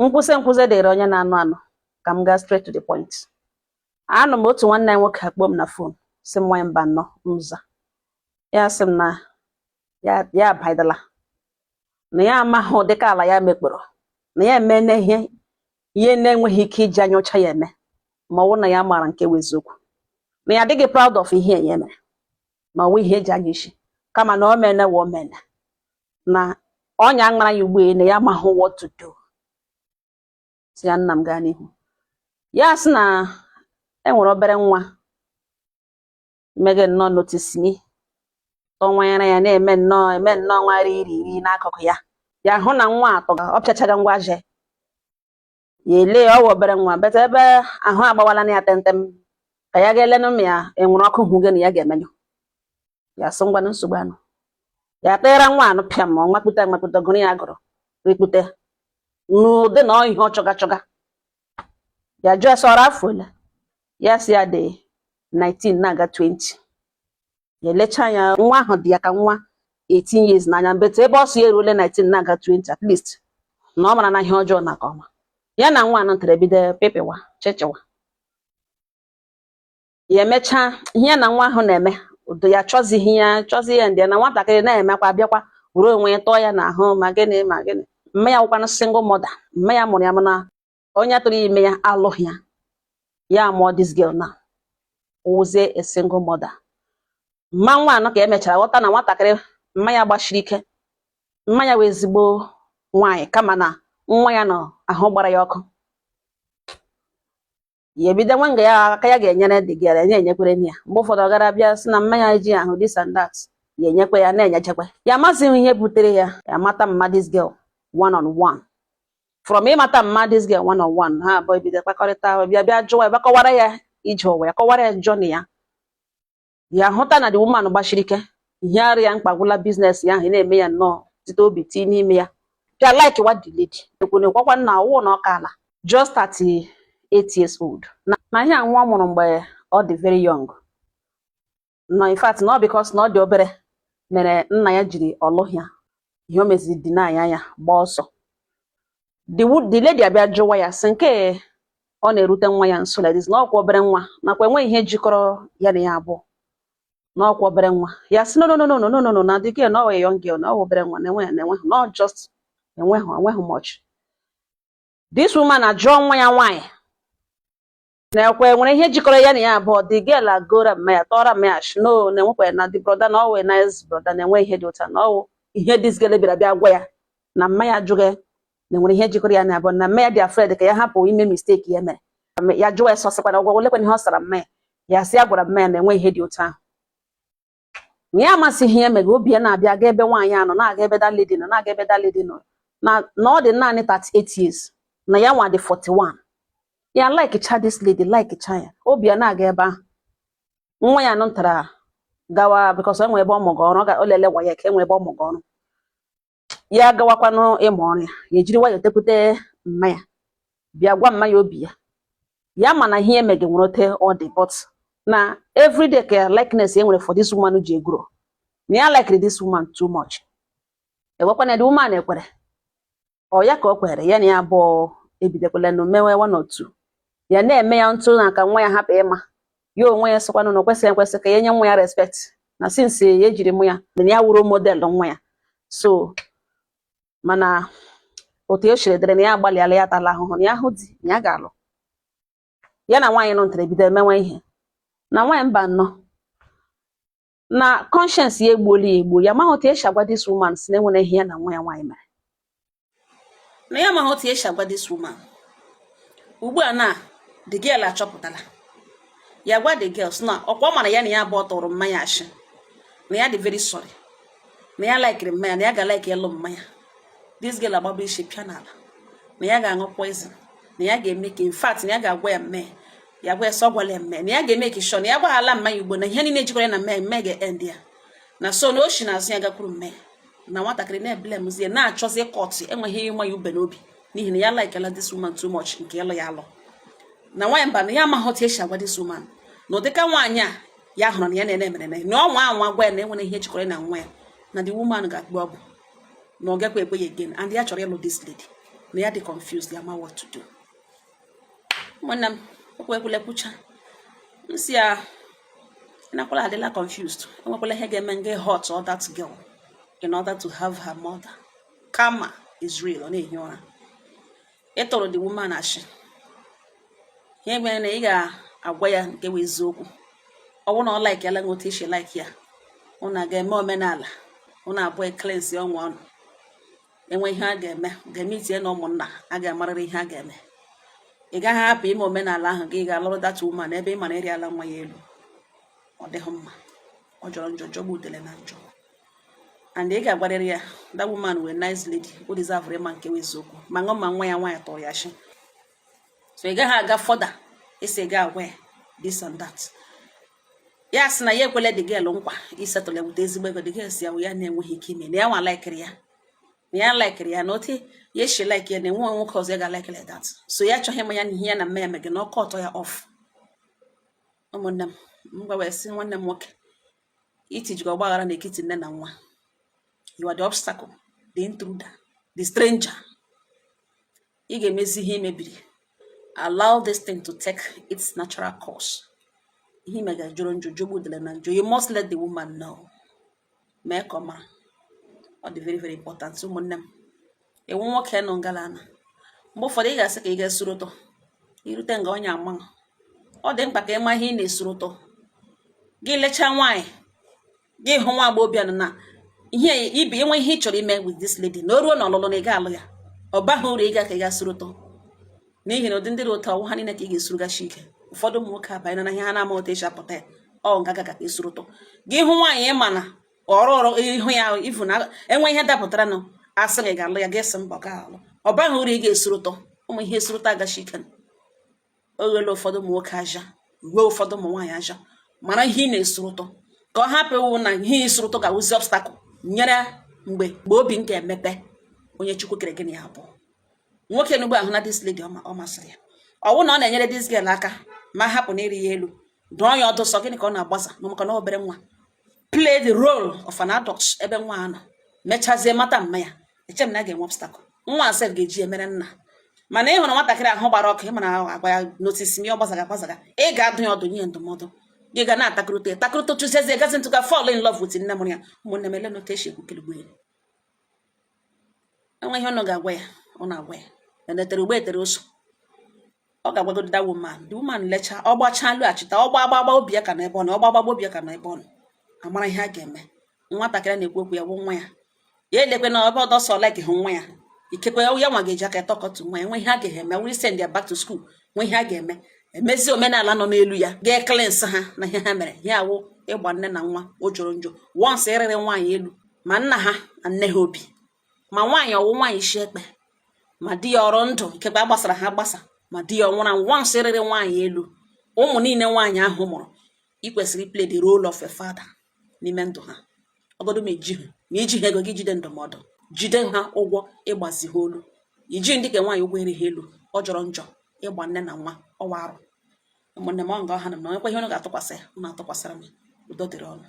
nkwụsị dịrị onye na-anụ anụ ka m gaa straight to the point. Anụ m otu nwanne nwoke akpọ m na phone sị m nwanyị mba nnọọ mza ya sị m na ya abaidala na ya amaghị dịka ala ya mekpọrọ na ya eme ihe na-enweghị ike iji anya ọcha ya eme ma ọ bụ na ya maara nke bụ eziokwu na ya adịghị proud of ihe ya mere na ọwụ ihe eji anya isi kama na o mene wa o mene na ọnya aṅara ya ugbu na ya amaghị what to do. Si ya nna m gaa n'ihu ya sị na enwere obere nwa mege nnọọ notice me tọnwanyere ya na-eme nnọọ nwa iri n'akụkụ ya hụ na nwa atọ ọ pịachaga ngwa je ya ele ọwa obere nwa bete ebe ahụ agbawala na ya tentem ka ya ga-elenụ m ya enwere ọkụ hụ gị na ya ga-emenyụ ya sị ngwanụ nsogbu anụ ya kpere nwa anụ pịa ma nwakpute gụrụ ya gụrụ rikpute n'ụdị na ọ ihe ọ chọga ya jụọ sọrọ afọ ole ya si ya dị 19 na-aga 20 ya elecha ya nwa ahụ dị ya ka nwa 18 years n'anya mbete ebe ọ si ya eruole 19 na-aga 20 at least na ọ mara na ihe ọjọọ na ka ọma ya na nwa anụ tere bido pepewa chechewa ya emechaa ihe na nwa ahụ na-eme udo ya chọzighị ya ndị na nwatakịrị na-emekwa bịakwa were onwe ya tọọ ya n'ahụ ma gịnị mme ya nwụkwana single mother mme ya mụrụ ya mana onye tụrụ ime ya alụghị ya mụọ this girl na wụzie a single mother. Mma nwa anọ ka emechara ghọta na nwatakịrị mma ya gbashiri ike mma ya wee ezigbo nwaanyị kama na nwa ya nọ ahụ gbara ya ọkụ ya ebido nwa nga ya aka ya ga-enyere dị gị ya enyekwere ya mgbe ụfọdụ ọ gara bịa sị na mmanya ji ahụ this and that ya enyekwe ya na-enyechekwa ya amazighị ihe butere ya mata mma this girl one on one. From ịmata mma this girl one on one ha abụọ ebido kpakọrịta bịa jụwa ebe kọwara ya ije ụwa ya kọwara ya jọni ya hụta na the woman gbashiri ike ihe arụ ya mkpagwụla biznes ya ahụ na-eme ya nnọọ site obi tii n'ime ya bịa like what the lady ekwekwa nna ọwụ na ọka ala just 38 years old na ihe nwa mụrụ mgbe ọ dị very young no in fact not because na ọ dị obere mere nna ya jiri ọlụhịa ihe o meziri dị n'anya ya gba ọsọ the lady abịa jụwa ya sị nke ọ na-erute nwa ya nso like this na ọkwa obere nwa nakwa enweghị ihe jikọrọ ya na ya abụọ na ọkwa obere nwa ya sị no na dịka na ọ young girl na ọ obere nwa na-enweghị not just enweghị much. This woman ajụọ nwa ya nwaanyị na-ekwe nwere ihe jikọrọ ya na ya abụọ the girl agora mma ya tọra mma ya no na-enwekwa na the brother na ọwụ nice brother na-enwe ihe dị ụta na ọwụ ihe this girl bịa gwa ya na mma ya jụghị na nwere ihe jikọrọ ya na abụọ na mma ya dị afraid ka ya hapụ ime mistake ya mere ya jụọ ya sọsịkwa na ọgwụ olekwa ihe ọ sara mma ya sị ya gwara mma ya na-enwe ihe dị ụta ahụ ya amasịghị ya mega obi ya na-abịa ga ebe nwaanyị anọ na-aga ebe that lady nọ na-aga ebe that lady nọ na ọ dị naanị 38 years na ya nwa dị 41 ya like this lady like ya obi ya na-aga ebe ahụ nwa ya nọ ntara gawa because enwe ebe ọmụgọ ọrụ o lele gwa ya ka enwe ebe ọmụgọ ọrụ ya gawakwanụ ịmụ ọrụ ya ejiri nwayọ tekwute mma ya bịa gwa mma ya obi ya mana ihe emege nwere ote ọ dị but na everyday ka likeness enwere for this woman ji grow na ya like this woman too much ewekwana the woman ekwere ọ ya ka o kwere ya na ya abụọ ebidekwala no mewe one or two ya na-eme ya ntụ na ka nwa ya hapụ ịma ya onwe ya sịkwanụ na kwesịrị ekwesị ka ya nye nwa ya respect na since ya ejiri mụ ya na ya wuru model nwa ya so mana otu o shiri dere na ya agbalịala ya tala ahụhụ na ya hụ di na ya ga-alụ ya na nwaanyị nọ ntere bido emewe ihe na nwaanyị mba nnọọ na conscience ya egbuola ya egbuo ya amaghị otu esi agwa this woman si na enwere ihe ya na nwa ya nwaanyị mere na ya amaghị otu esi agwa this woman ugbu a na the girl achọpụtala ya gwa the girls na ọkwa mara ya na ya abụọ tụrụ mmanya ashị na ya dị very sorry na ya likere mmanya na ya ga like elu mmanya this girl agbaba isi pịa n'ala na ya ga-aṅụ poison na ya ga-eme ka in fact na ya ga-agwa ya mmanya ya gwa ya sọ gwala ya mmanya na ya ga-eme ka sure na ya gbaghala mmanya ugbo na ihe niile jikọrọ na mmanya ga-end ya na so na o shi na azụ ya gakwuru mmanya na nwatakịrị na-eblemzie na-achọzi kọtụ enweghị ịma ya ube n'obi n'ihi na ya likela this woman too much nke ịlụ ya alụ na nwaanyị mba na ya amaghị otu esi agwa this woman na ụdịka nwaanyị a ya hụrụ na ya na-ene mere na ọnwa anwa gwa ya na enwere ihe jikọrọ na nwa ya na the woman ga-akpụ ọgwụ na ọ gakwa ekwe ya again and ya chọrọ ịlụ this lady na ya dị confused, ya ma what to do. Ụmụnne m, okwekwule kwucha nsị ya nakwala adịla confused. Enwekwala ihe ga-eme nga hurt or that girl in order to have her mother. Karma is real. Ọ na-ehi ụra. Ị tụrụ the woman ashị. Ihe mere na ị ga-agwa ya nke bụ eziokwu. Ọ bụrụ na ọ like ya la ngote ishi like ya, ụna ga-eme omenala, ụna abụọ cleanse ọnwụ ọnụ. Enwe ihe a ga-eme itinye na ụmụnna, a ga-amarịrị ihe a ga-eme. Ị gaghị hapụ ime omenala ahụ gị ga-alụrụ that woman ebe ị ma na eriala nwa ya elu. Ọ dịghị mma. Ọ jọrọ njọ, jọgbu udele na njọ. And ị ga-agwarịrị ya, that woman were nice lady, who deserve ịma nke eziokwu. Ma ṅụ ma nwa ya nwaanyị tọrọ ya shi. So ị gaghị aga further, isi ga agwa this and that. Ya sị na ya ekwele the girl nkwa isetụla wute ezigbo ego. The girl si ya ya na-enweghị ike ime na ya nwa likere ya. Na ya likere ya na otu ya shi like ya na enwe nwoke ọzọ ya ga like like that. So ya chọghị ịma ya na ihe ya na mme ya mege na ọkọ ọtọ ya off. Ụmụnne m, mgbe wee sị nwanne m nwoke, itijikwa ọgbaghara n'etiti nne na nwa. You are the obstacle, the intruder, the stranger. Ị ga-emezi ihe imebiri. Allow this thing to take its natural course. Ihe mega jọrọ njọ, jọgbu udele na njọ. You must let the woman know. Mee ka ọ mara. Ọ dị very very important. Ụmụnne m, ewu nwoke nọ ngalana. Mgbe ụfọdụ ị ga-asị ka ị ga-esuru ụtọ. Irute nga onye ama. Ọ dị mkpa ka ịma ihe ị na-esuru ụtọ. Gị lechaa nwaanyị, gị hụ nwa agbọghọbịa na ihe ibi enwe ihe ị chọrọ ime with this lady. Na o ruo na ọlụlụ na ị ga-alụ ya. Ọ baghị uru ịga ka ị ga-esuru ụtọ. N'ihi na ụdị ndị dị ụtọ ọwụ ha niile ka ị ga-esurugachi ike. Ụfọdụ ụmụ nwoke abanye na ihe ha na-ama otu esi apụta ya. Ọ ngaga ka esuru ụtọ. Gị hụ nwaanyị ịma na ọrụ ihu ya ifu na enwe ihe dapụtara na asị gị ga-alụ ya, ga-esi mbọ ga-alụ. Ọ baghị uru ị ga-esuru ụtọ. Ụmụ ihe esuru ụtọ agachi ike. O ghele ụfọdụ ụmụ nwoke aja, ruo ụfọdụ ụmụ nwaanyị aja. Mara ihe ị na-esuru ụtọ. Ka ọ hapụ iwu na ihe isuru ụtọ ga-awụzi obstacle nyere mgbe obi nke emepe onye Chukwu kere gị na ya abụọ. Nwoke n'ugbo ahụ na this lady ọ masịrị ya. Ọ na ọ na-enyere this girl aka ma hapụ na iri ya elu. Dụọ ya ọdụ sọ gịnị ka ọ na-agbasa na maka na obere nwa. Play the role of an adult ebe nwa anọ. Mechazie mata mma ya. Eche m na ga-enwe obstacle. Nwa asef ga-eji emere nna. Mana ị hụrụ nwatakịrị ahụ gbara ọkụ, ị mana agwa ya notice m ya ọgbazaga. Ị ga-adụ ya ọdụ nye ndụmọdụ. Gị ga na-atakụrụta chuzezie gazi ntụ ga fall in love with nne mụrụ ya. Ụmụnne m ele notation ekwukeligbo ya. Enwe ihe ọ ga-agwa ya, ọ na-agwa ya. Enetere ugbo etere ụsọ. Ọ ga-agwagodo that woman. The woman lecha, ọ gbachaa lụghachita, ọ gbagba obi ya ka na ebe ọ nọ, ọ gbagba obi ya ka na ebe ọ nọ. Amara ihe a ga-eme. Nwatakịrị na-ekwu okwu ya bụ nwa ya. Ya elekwe na ebe ọdọ sọ like hụ nwa ya. Ikekwe ya nwa ga-eji aka tọkọtụ nwa ya. Enwe ihe a ga-eme. We send ya back to school. Nwe ihe a ga-eme. Emezi omenala nọ n'elu ya. Ga-cleanse ha na ihe ha mere. Ya awụ ịgba nne na nwa o jọrọ njọ. Once erere nwaanyị elu, ma nna ha na nne ha obi. Ma nwaanyị ọwụ nwaanyị isi ekpe. Ma di ya ọrụ ndụ ikekwe agbasara ha agbasa. Ma di ya ọnwụra once erere nwaanyị elu. Ụmụ niile nwaanyị ahụ mụrụ. Ị kwesịrị play the role of a father n'ime ndụ ha. Ọgọdụ ma iji ha ego gị jide ndụmọdụ. Jide ha ụgwọ ịgbazi ha olu. Iji ndị ka nwaanyị ụgwọ eri ha elu. Ọ jọrọ njọ ịgba nne na nwa ọwa arụ. Ụmụnne m ọ nga ọha na m na onwekwa ihe ọ ga-atụkwasị ya, ọ na-atụkwasịra m. Udo dịrị ọnụ.